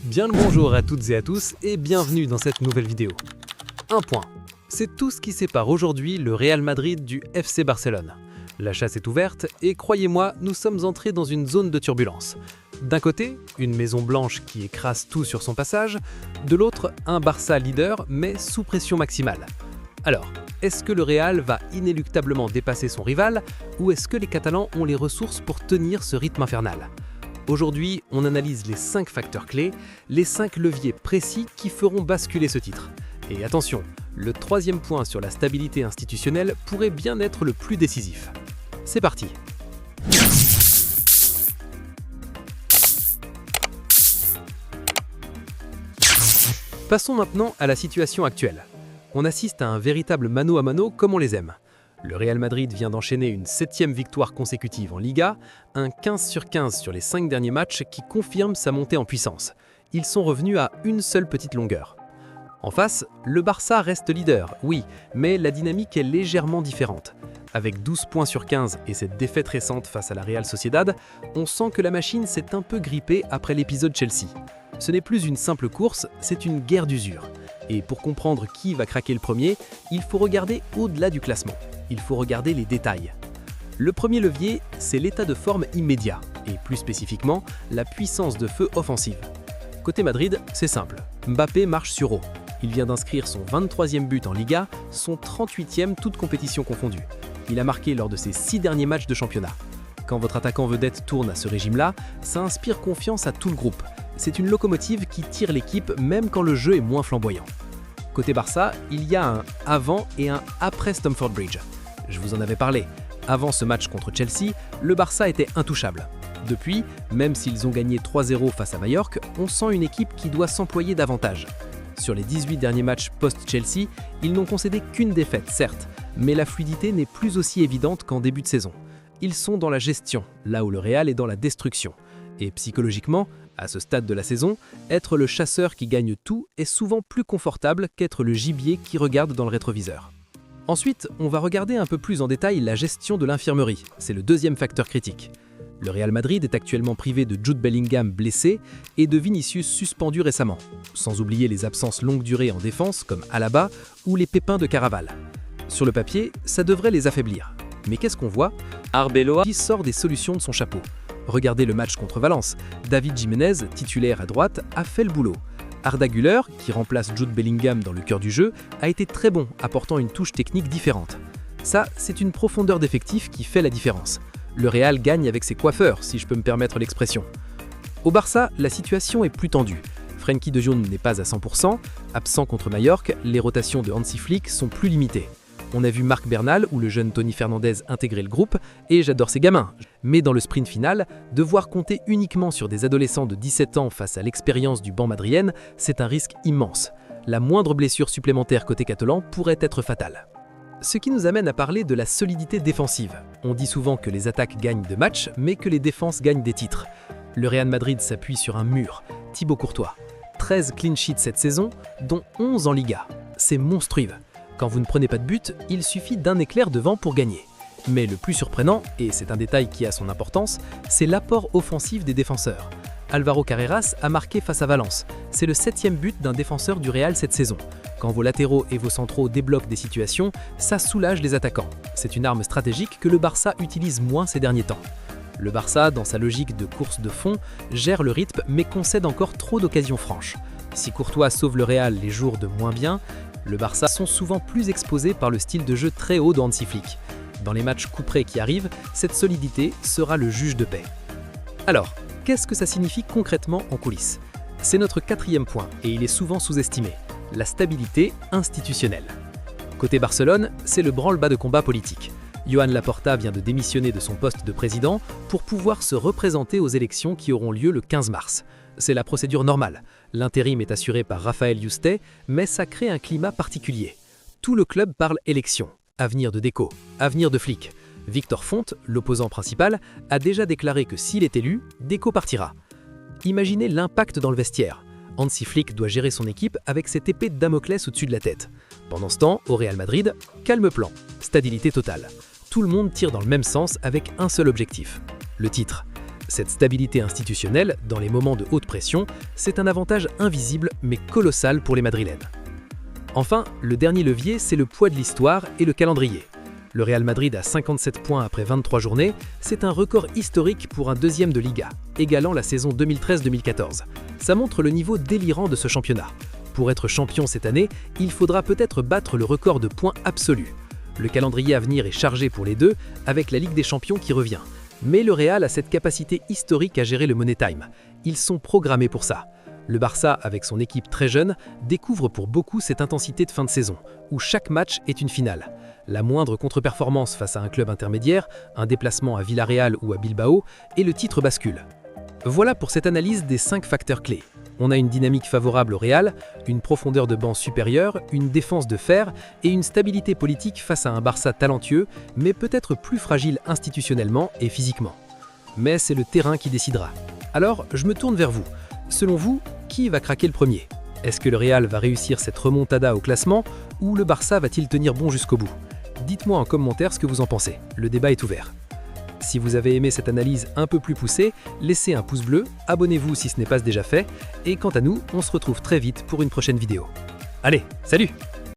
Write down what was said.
Bien le bonjour à toutes et à tous et bienvenue dans cette nouvelle vidéo. Un point, c'est tout ce qui sépare aujourd'hui le Real Madrid du FC Barcelone. La chasse est ouverte et croyez-moi, nous sommes entrés dans une zone de turbulence. D'un côté, une Maison Blanche qui écrase tout sur son passage, de l'autre, un Barça leader mais sous pression maximale. Alors, est-ce que le Real va inéluctablement dépasser son rival ou est-ce que les Catalans ont les ressources pour tenir ce rythme infernal ? Aujourd'hui, on analyse les 5 facteurs clés, les 5 leviers précis qui feront basculer ce titre. Et attention, le troisième point sur la stabilité institutionnelle pourrait bien être le plus décisif. C'est parti. Passons maintenant à la situation actuelle. On assiste à un véritable mano à mano comme on les aime. Le Real Madrid vient d'enchaîner une 7e victoire consécutive en Liga, un 15/15 sur les 5 derniers matchs qui confirme sa montée en puissance. Ils sont revenus à une seule petite longueur. En face, le Barça reste leader, oui, mais la dynamique est légèrement différente. Avec 12 points sur 15 et cette défaite récente face à la Real Sociedad, on sent que la machine s'est un peu grippée après l'épisode Chelsea. Ce n'est plus une simple course, c'est une guerre d'usure. Et pour comprendre qui va craquer le premier, il faut regarder au-delà du classement. Il faut regarder les détails. Le premier levier, c'est l'état de forme immédiat, et plus spécifiquement, la puissance de feu offensive. Côté Madrid, c'est simple. Mbappé marche sur eau. Il vient d'inscrire son 23e but en Liga, son 38e toute compétition confondue. Il a marqué lors de ses 6 derniers matchs de championnat. Quand votre attaquant vedette tourne à ce régime-là, ça inspire confiance à tout le groupe. C'est une locomotive qui tire l'équipe même quand le jeu est moins flamboyant. Côté Barça, il y a un avant et un après Stamford Bridge. Je vous en avais parlé. Avant ce match contre Chelsea, le Barça était intouchable. Depuis, même s'ils ont gagné 3-0 face à Majorque, on sent une équipe qui doit s'employer davantage. Sur les 18 derniers matchs post-Chelsea, ils n'ont concédé qu'une défaite, certes, mais la fluidité n'est plus aussi évidente qu'en début de saison. Ils sont dans la gestion, là où le Real est dans la destruction. Et psychologiquement, à ce stade de la saison, être le chasseur qui gagne tout est souvent plus confortable qu'être le gibier qui regarde dans le rétroviseur. Ensuite, on va regarder un peu plus en détail la gestion de l'infirmerie. C'est le deuxième facteur critique. Le Real Madrid est actuellement privé de Jude Bellingham blessé et de Vinicius suspendu récemment, sans oublier les absences longue durée en défense comme Alaba ou les pépins de Caraval. Sur le papier, ça devrait les affaiblir. Mais qu'est-ce qu'on voit ? Arbeloa qui sort des solutions de son chapeau. Regardez le match contre Valence. David Jiménez, titulaire à droite, a fait le boulot. Arda Güler, qui remplace Jude Bellingham dans le cœur du jeu, a été très bon, apportant une touche technique différente. Ça, c'est une profondeur d'effectif qui fait la différence. Le Real gagne avec ses coiffeurs, si je peux me permettre l'expression. Au Barça, la situation est plus tendue. Frenkie de Jong n'est pas à 100%, absent contre Majorque, les rotations de Hansi Flick sont plus limitées. On a vu Marc Bernal ou le jeune Tony Fernandez intégrer le groupe, et j'adore ces gamins. Mais dans le sprint final, devoir compter uniquement sur des adolescents de 17 ans face à l'expérience du banc madrienne, c'est un risque immense. La moindre blessure supplémentaire côté catalan pourrait être fatale. Ce qui nous amène à parler de la solidité défensive. On dit souvent que les attaques gagnent de matchs, mais que les défenses gagnent des titres. Le Real Madrid s'appuie sur un mur, Thibaut Courtois. 13 clean sheets cette saison, dont 11 en Liga. C'est monstrueux. Quand vous ne prenez pas de but, il suffit d'un éclair de vent pour gagner. Mais le plus surprenant, et c'est un détail qui a son importance, c'est l'apport offensif des défenseurs. Álvaro Carreras a marqué face à Valence. C'est le 7e but d'un défenseur du Real cette saison. Quand vos latéraux et vos centraux débloquent des situations, ça soulage les attaquants. C'est une arme stratégique que le Barça utilise moins ces derniers temps. Le Barça, dans sa logique de course de fond, gère le rythme mais concède encore trop d'occasions franches. Si Courtois sauve le Real les jours de moins bien, le Barça sont souvent plus exposés par le style de jeu très haut de Hansi Flick. Dans les matchs couperés qui arrivent, cette solidité sera le juge de paix. Alors, qu'est-ce que ça signifie concrètement en coulisses ? C'est notre 4e point et il est souvent sous-estimé, la stabilité institutionnelle. Côté Barcelone, c'est le branle-bas de combat politique. Joan Laporta vient de démissionner de son poste de président pour pouvoir se représenter aux élections qui auront lieu le 15 mars. C'est la procédure normale. L'intérim est assuré par Rafael Yuste, mais ça crée un climat particulier. Tout le club parle élection, avenir de Deco, avenir de Flick. Victor Font, l'opposant principal, a déjà déclaré que s'il est élu, Deco partira. Imaginez l'impact dans le vestiaire. Hansi Flick doit gérer son équipe avec cette épée de Damoclès au-dessus de la tête. Pendant ce temps, au Real Madrid, calme plan, stabilité totale. Tout le monde tire dans le même sens avec un seul objectif, le titre. Cette stabilité institutionnelle, dans les moments de haute pression, c'est un avantage invisible mais colossal pour les Madrilènes. Enfin, le dernier levier, c'est le poids de l'histoire et le calendrier. Le Real Madrid a 57 points après 23 journées, c'est un record historique pour un deuxième de Liga, égalant la saison 2013-2014. Ça montre le niveau délirant de ce championnat. Pour être champion cette année, il faudra peut-être battre le record de points absolu. Le calendrier à venir est chargé pour les deux, avec la Ligue des Champions qui revient. Mais le Real a cette capacité historique à gérer le Money Time. Ils sont programmés pour ça. Le Barça, avec son équipe très jeune, découvre pour beaucoup cette intensité de fin de saison, où chaque match est une finale. La moindre contre-performance face à un club intermédiaire, un déplacement à Villarreal ou à Bilbao, et le titre bascule. Voilà pour cette analyse des 5 facteurs clés. On a une dynamique favorable au Real, une profondeur de banc supérieure, une défense de fer et une stabilité politique face à un Barça talentueux, mais peut-être plus fragile institutionnellement et physiquement. Mais c'est le terrain qui décidera. Alors, je me tourne vers vous. Selon vous, qui va craquer le premier? Est-ce que le Real va réussir cette remontada au classement ou le Barça va-t-il tenir bon jusqu'au bout? Dites-moi en commentaire ce que vous en pensez. Le débat est ouvert. Si vous avez aimé cette analyse un peu plus poussée, laissez un pouce bleu, abonnez-vous si ce n'est pas déjà fait, et quant à nous, on se retrouve très vite pour une prochaine vidéo. Allez, salut!